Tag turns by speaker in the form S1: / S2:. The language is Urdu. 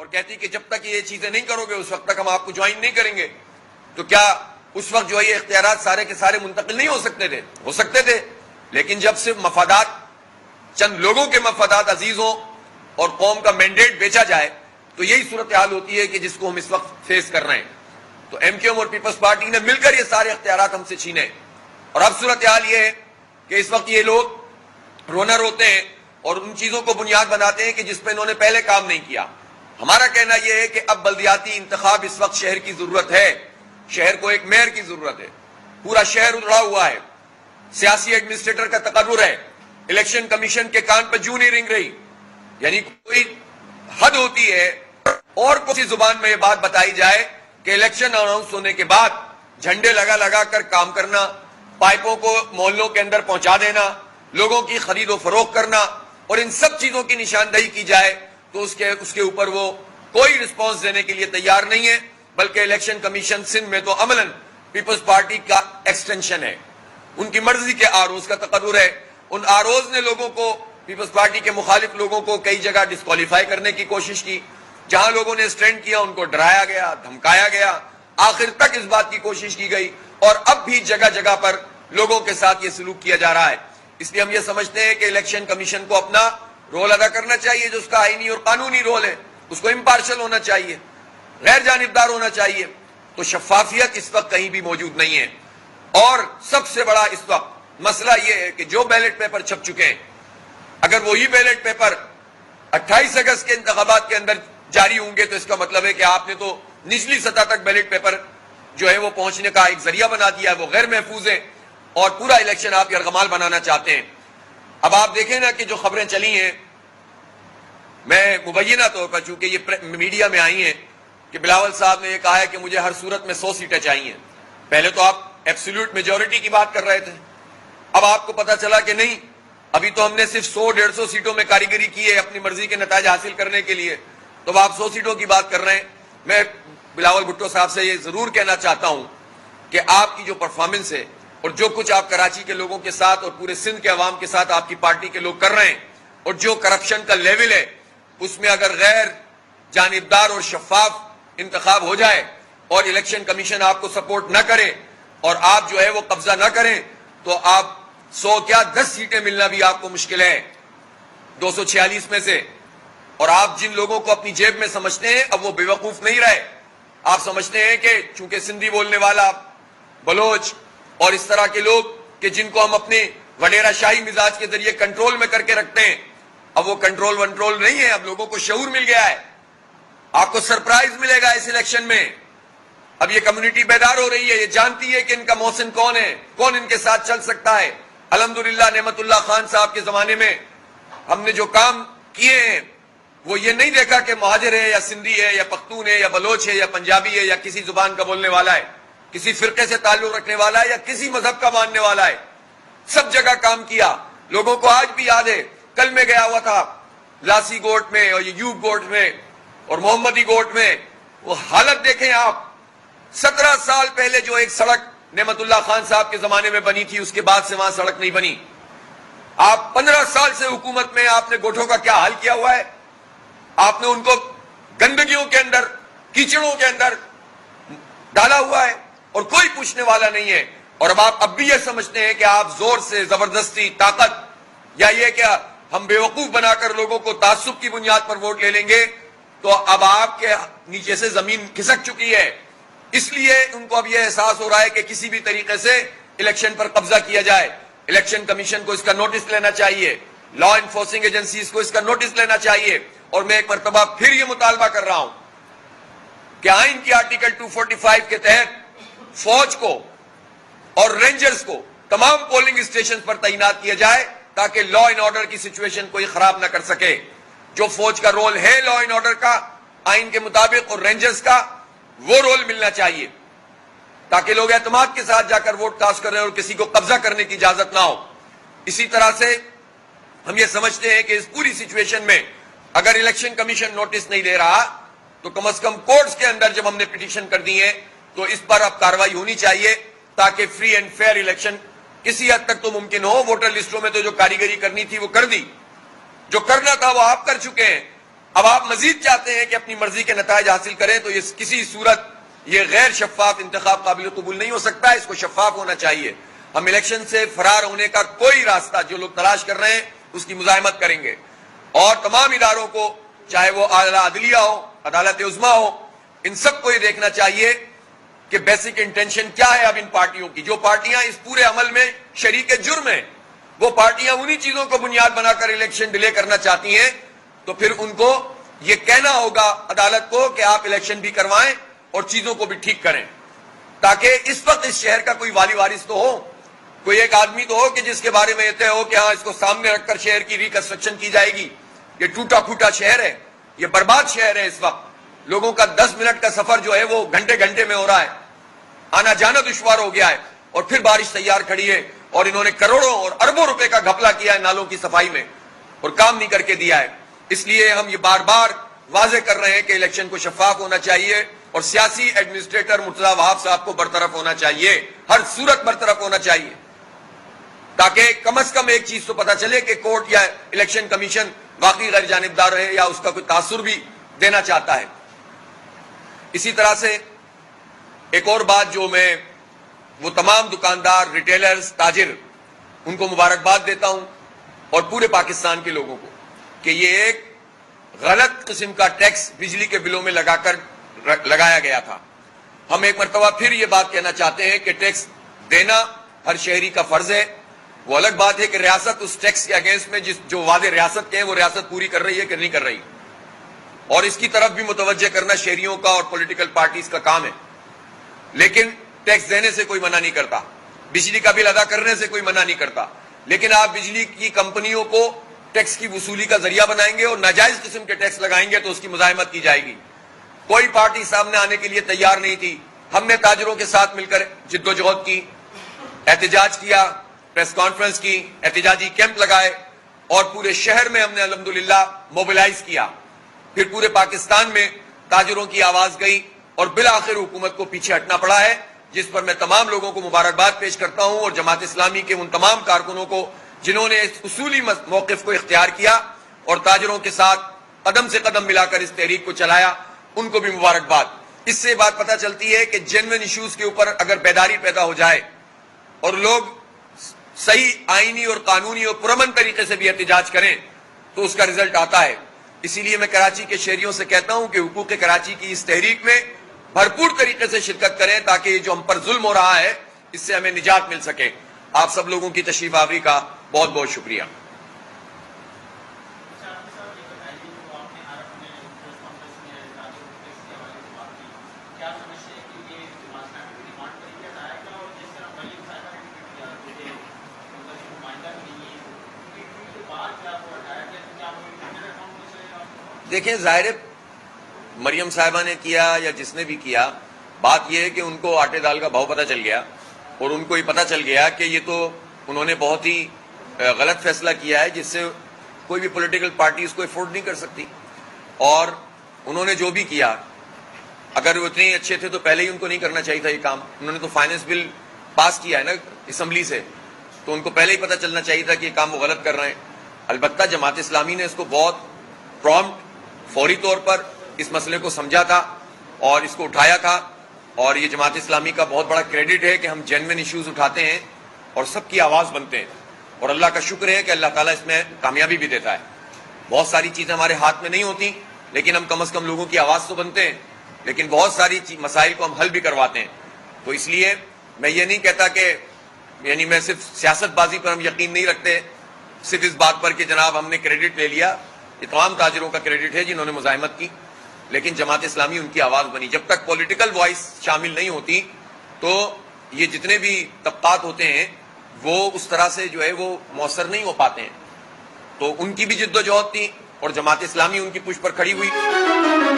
S1: اور کہتی کہ جب تک یہ چیزیں نہیں کرو گے اس وقت تک ہم آپ کو جوائن نہیں کریں گے، تو کیا اس وقت جو ہے یہ اختیارات سارے کے سارے منتقل نہیں ہو سکتے تھے؟ ہو سکتے تھے، لیکن جب صرف مفادات، چند لوگوں کے مفادات عزیز ہوں اور قوم کا مینڈیٹ بیچا جائے تو یہی صورتحال ہوتی ہے کہ جس کو ہم اس وقت فیس کر رہے ہیں۔ تو ایم کیو ایم اور پیپلز پارٹی نے مل کر یہ سارے اختیارات ہم سے چھینے، اور اب صورتحال یہ ہے کہ اس وقت یہ لوگ رونا روتے ہیں اور ان چیزوں کو بنیاد بناتے ہیں کہ جس پہ انہوں نے پہلے کام نہیں کیا۔ ہمارا کہنا یہ ہے کہ اب بلدیاتی انتخاب اس وقت شہر کی ضرورت ہے، شہر کو ایک میئر کی ضرورت ہے، پورا شہر اجڑا ہوا ہے، سیاسی ایڈمنسٹریٹر کا تقرر ہے، الیکشن کمیشن کے کان پہ جوں نہیں رنگ رہی، یعنی کوئی حد ہوتی ہے اور کسی زبان میں یہ بات بتائی جائے کہ الیکشن اناؤنس ہونے کے بعد جھنڈے لگا لگا کر کام کرنا، پائپوں کو محلوں کے اندر پہنچا دینا، لوگوں کی خرید و فروخت کرنا اور ان سب چیزوں کی نشاندہی کی جائے تو اس کے اوپر وہ کوئی رسپانس دینے کے لیے تیار نہیں ہے، بلکہ الیکشن کمیشن سندھ میں تو عملاً پیپلز پارٹی کا ایکسٹینشن ہے، ان کی مرضی کے آروز کا تقرر ہے۔ ان آروز نے لوگوں کو، پیپلز پارٹی کے مخالف لوگوں کو کئی جگہ ڈسکوالیفائی کرنے کی کوشش کی، جہاں لوگوں نے اسٹینڈ کیا ان کو ڈرایا گیا، دھمکایا گیا، آخر تک اس بات کی کوشش کی گئی، اور اب بھی جگہ جگہ پر لوگوں کے ساتھ یہ سلوک کیا جا رہا ہے۔ اس لیے ہم یہ سمجھتے ہیں کہ الیکشن کمیشن کو اپنا رول ادا کرنا چاہیے، جو اس کا آئینی اور قانونی رول ہے، اس کو امپارشل ہونا چاہیے، غیر جانبدار ہونا چاہیے۔ تو شفافیت اس وقت کہیں بھی موجود نہیں ہے، اور سب سے بڑا اس وقت مسئلہ یہ ہے کہ جو بیلٹ پیپر چھپ چکے ہیں، اگر وہی بیلٹ پیپر 28 اگست کے انتخابات کے اندر جاری ہوں گے تو اس کا مطلب ہے کہ آپ نے تو نچلی سطح تک بیلٹ پیپر جو ہے وہ پہنچنے کا ایک ذریعہ بنا دیا ہے، وہ غیر محفوظ ہے، اور پورا الیکشن آپ یرغمال بنانا چاہتے ہیں۔ اب آپ دیکھیں نا کہ جو خبریں چلی ہیں، میں مبینہ طور پر چونکہ یہ میڈیا میں آئی ہیں کہ بلاول صاحب نے یہ کہا ہے کہ مجھے ہر صورت میں 100 سیٹیں چاہیے۔ پہلے تو آپ ایبسولوٹ میجورٹی کی بات کر رہے تھے، اب آپ کو پتا چلا کہ نہیں، ابھی تو ہم نے صرف 100-150 سیٹوں میں کاریگری کی ہے اپنی مرضی کے نتائج حاصل کرنے کے لیے، تو آپ 100 سیٹوں کی بات کر رہے ہیں۔ میں بلاول بھٹو صاحب سے یہ ضرور کہنا چاہتا ہوں کہ آپ کی جو پرفارمنس ہے اور جو کچھ آپ کراچی کے لوگوں کے ساتھ اور پورے سندھ کے عوام کے ساتھ آپ کی پارٹی کے لوگ کر رہے ہیں، اور جو کرپشن کا لیول ہے، اس میں اگر غیر جانبدار اور شفاف انتخاب ہو جائے اور الیکشن کمیشن آپ کو سپورٹ نہ کرے اور آپ جو ہے وہ قبضہ نہ کریں تو آپ 100 کیا 10 سیٹیں ملنا بھی آپ کو مشکل ہے 246 میں سے۔ اور آپ جن لوگوں کو اپنی جیب میں سمجھتے ہیں اب وہ بیوقوف نہیں رہے، آپ سمجھتے ہیں کہ چونکہ سندھی بولنے والا، بلوچ اور اس طرح کے لوگ کہ جن کو ہم اپنے وڈیرا شاہی مزاج کے ذریعے کنٹرول میں کر کے رکھتے ہیں، اب وہ کنٹرول نہیں ہے، اب لوگوں کو شعور مل گیا ہے۔ آپ کو سرپرائز ملے گا اس الیکشن میں، اب یہ کمیونٹی بیدار ہو رہی ہے، یہ جانتی ہے کہ ان کا محسن کون ہے، کون ان کے ساتھ چل سکتا ہے۔ الحمدللہ نعمت اللہ خان صاحب کے زمانے میں ہم نے جو کام کیے ہیں وہ یہ نہیں دیکھا کہ مہاجر ہے یا سندھی ہے یا پختون ہے یا بلوچ ہے یا پنجابی ہے یا کسی زبان کا بولنے والا ہے، کسی فرقے سے تعلق رکھنے والا ہے یا کسی مذہب کا ماننے والا ہے، سب جگہ کام کیا۔ لوگوں کو آج بھی یاد ہے، کل میں گیا ہوا تھا لاسی گوٹ میں اور یوب گوٹ میں اور محمدی گوٹ میں، وہ حالت دیکھیں آپ، 17 سال پہلے جو ایک سڑک نعمت اللہ خان صاحب کے زمانے میں بنی تھی اس کے بعد سے وہاں سڑک نہیں بنی۔ آپ 15 سال سے حکومت میں آپ نے گوٹھوں کا کیا حال کیا ہوا ہے؟ آپ نے ان کو گندگیوں کے اندر، کیچڑوں کے اندر ڈالا ہوا ہے اور کوئی پوچھنے والا نہیں ہے۔ اور اب بھی یہ سمجھتے ہیں کہ آپ زور سے، زبردستی، طاقت یا یہ کہ ہم بیوقوف بنا کر لوگوں کو تعصب کی بنیاد پر ووٹ لے لیں گے، تو اب آپ کے نیچے سے زمین کھسک چکی ہے۔ اس لیے ان کو اب یہ احساس ہو رہا ہے کہ کسی بھی طریقے سے الیکشن پر قبضہ کیا جائے۔ الیکشن کمیشن کو اس کا نوٹس لینا چاہیے، لا انفورسنگ ایجنسیز کو اس کا نوٹس لینا چاہیے، اور میں ایک مرتبہ پھر یہ مطالبہ کر رہا ہوں کہ آئین کی آرٹیکل 245 کے تحت فوج کو اور رینجرز کو تمام پولنگ اسٹیشن پر تعینات کیا جائے تاکہ لا اینڈ آرڈر کی سچویشن کوئی خراب نہ کر سکے۔ جو فوج کا رول ہے لا اینڈ آرڈر کا آئین کے مطابق اور رینجرز کا، وہ رول ملنا چاہیے تاکہ لوگ اعتماد کے ساتھ جا کر ووٹ کاسٹ کریں اور کسی کو قبضہ کرنے کی اجازت نہ ہو۔ اسی طرح سے ہم یہ سمجھتے ہیں کہ اس پوری سچویشن میں اگر الیکشن کمیشن نوٹس نہیں دے رہا تو کم از کم کورٹس کے اندر جب ہم نے پٹیشن کر دی ہے تو اس پر اب کارروائی ہونی چاہیے تاکہ فری اینڈ فیئر الیکشن کسی حد تک تو ممکن ہو۔ ووٹر لسٹوں میں تو جو کاریگری کرنی تھی وہ کر دی، جو کرنا تھا وہ آپ کر چکے ہیں، اب آپ مزید چاہتے ہیں کہ اپنی مرضی کے نتائج حاصل کریں تو یہ کسی صورت یہ غیر شفاف انتخاب قابل قبول نہیں ہو سکتا ہے. اس کو شفاف ہونا چاہیے. ہم الیکشن سے فرار ہونے کا کوئی راستہ جو لوگ تلاش کر رہے ہیں اس کی مزاحمت کریں گے, اور تمام اداروں کو, چاہے وہ اعلیٰ عدلیہ ہو, عدالت عظمیٰ ہو, ان سب کو یہ دیکھنا چاہیے کہ بیسک انٹینشن کیا ہے اب ان پارٹیوں کی. جو پارٹیاں اس پورے عمل میں شریک جرم ہیں, وہ پارٹیاں انہی چیزوں کو بنیاد بنا کر الیکشن ڈیلے کرنا چاہتی ہیں, تو پھر ان کو یہ کہنا ہوگا عدالت کو کہ آپ الیکشن بھی کروائیں اور چیزوں کو بھی ٹھیک کریں, تاکہ اس وقت اس شہر کا کوئی والی وارث تو ہو, کوئی ایک آدمی تو ہو کہ جس کے بارے میں یہ طے ہو کہ ہاں اس کو سامنے رکھ کر شہر کی ریکنسٹرکشن کی جائے گی. یہ ٹوٹا پھوٹا شہر ہے, یہ برباد شہر ہے. اس وقت لوگوں کا 10 منٹ کا سفر جو ہے وہ گھنٹے گھنٹے میں ہو رہا ہے, آنا جانا دشوار ہو گیا ہے, اور پھر بارش تیار کھڑی ہے, اور انہوں نے کروڑوں اور اربوں روپے کا گھپلا کیا ہے نالوں کی صفائی میں, اور کام نہیں کر کے دیا ہے. اس لیے ہم یہ بار بار واضح کر رہے ہیں کہ الیکشن کو شفاف ہونا چاہیے, اور سیاسی ایڈمنسٹریٹر مرتضی وہاب صاحب کو برطرف ہونا چاہیے, ہر صورت برطرف ہونا چاہیے, تاکہ کم از کم ایک چیز تو پتا چلے کہ کورٹ یا الیکشن کمیشن واقعی غیر جانبدار ہے یا اس کا کوئی تاثر بھی دینا چاہتا ہے. اسی طرح سے ایک اور بات جو میں وہ تمام دکاندار, ریٹیلرز, تاجر, ان کو مبارکباد دیتا ہوں, اور پورے پاکستان کے لوگوں کو, کہ یہ ایک غلط قسم کا ٹیکس بجلی کے بلوں میں لگایا گیا تھا. ہم ایک مرتبہ پھر یہ بات کہنا چاہتے ہیں کہ ٹیکس دینا ہر شہری کا فرض ہے. وہ الگ بات ہے کہ ریاست اس ٹیکس کے اگینسٹ میں جو وعدے ریاست کے ہیں وہ ریاست پوری کر رہی ہے کہ نہیں کر رہی, اور اس کی طرف بھی متوجہ کرنا شہریوں کا اور پولیٹیکل پارٹیز کا کام ہے. لیکن ٹیکس دینے سے کوئی منع نہیں کرتا, بجلی کا بل ادا کرنے سے کوئی منع نہیں کرتا, لیکن آپ بجلی کی کمپنیوں کو ٹیکس کی وصولی کا ذریعہ بنائیں گے اور ناجائز قسم کے ٹیکس لگائیں گے تو اس کی مزاحمت کی جائے گی. کوئی پارٹی سامنے آنے کے لیے تیار نہیں تھی. ہم نے تاجروں کے ساتھ مل کر جد و جہد کی, احتجاج کیا, پریس کانفرنس کی, احتجاجی کیمپ لگائے, اور پورے شہر میں ہم نے الحمدللہ موبلائز کیا. پھر پورے پاکستان میں تاجروں کی آواز گئی, اور بالآخر حکومت کو پیچھے ہٹنا پڑا ہے, جس پر میں تمام لوگوں کو مبارکباد پیش کرتا ہوں, اور جماعت اسلامی کے ان تمام کارکنوں کو جنہوں نے اس اصولی موقف کو اختیار کیا اور تاجروں کے ساتھ قدم سے قدم ملا کر اس تحریک کو چلایا, ان کو بھی مبارکباد. اس سے بات پتہ چلتی ہے کہ جینوئن ایشوز کے اوپر اگر بیداری پیدا ہو جائے اور لوگ صحیح آئینی اور قانونی اور پرامن طریقے سے بھی احتجاج کریں تو اس کا رزلٹ آتا ہے. اسی لیے میں کراچی کے شہریوں سے کہتا ہوں کہ حقوق کراچی کی اس تحریک میں بھرپور طریقے سے شرکت کریں, تاکہ یہ جو ہم پر ظلم ہو رہا ہے اس سے ہمیں نجات مل سکے. آپ سب لوگوں کی تشریف آوری کا بہت بہت شکریہ. دیکھیں, ظاہر ہے مریم صاحبہ نے کیا یا جس نے بھی کیا, بات یہ ہے کہ ان کو آٹے دال کا بھاؤ پتہ چل گیا, اور ان کو یہ پتہ چل گیا کہ یہ تو انہوں نے بہت ہی غلط فیصلہ کیا ہے, جس سے کوئی بھی پولیٹیکل پارٹی اس کو افورڈ نہیں کر سکتی. اور انہوں نے جو بھی کیا, اگر وہ اتنے اچھے تھے تو پہلے ہی ان کو نہیں کرنا چاہیے تھا یہ کام. انہوں نے تو فائنانس بل پاس کیا ہے نا اسمبلی سے, تو ان کو پہلے ہی پتہ چلنا چاہیے تھا کہ یہ کام وہ غلط کر رہے ہیں. البتہ جماعت اسلامی نے اس کو بہت پرومپٹ, فوری طور پر اس مسئلے کو سمجھا تھا اور اس کو اٹھایا تھا, اور یہ جماعت اسلامی کا بہت بڑا کریڈٹ ہے کہ ہم جینوئن ایشوز اٹھاتے ہیں اور سب کی آواز بنتے ہیں, اور اللہ کا شکر ہے کہ اللہ تعالیٰ اس میں کامیابی بھی دیتا ہے. بہت ساری چیزیں ہمارے ہاتھ میں نہیں ہوتی, لیکن ہم کم از کم لوگوں کی آواز تو بنتے ہیں, لیکن بہت ساری مسائل کو ہم حل بھی کرواتے ہیں. تو اس لیے میں یہ نہیں کہتا کہ یعنی میں صرف سیاست بازی پر ہم یقین نہیں رکھتے, صرف اس بات پر کہ جناب ہم نے کریڈٹ لے لیا. یہ تمام تاجروں کا کریڈٹ ہے جنہوں نے مزاحمت کی, لیکن جماعت اسلامی ان کی آواز بنی. جب تک پولیٹیکل وائس شامل نہیں ہوتی تو یہ جتنے بھی طبقات ہوتے ہیں وہ اس طرح سے جو ہے وہ مؤثر نہیں ہو پاتے ہیں. تو ان کی بھی جد و جہد تھی, اور جماعت اسلامی ان کی پشت پر کھڑی ہوئی.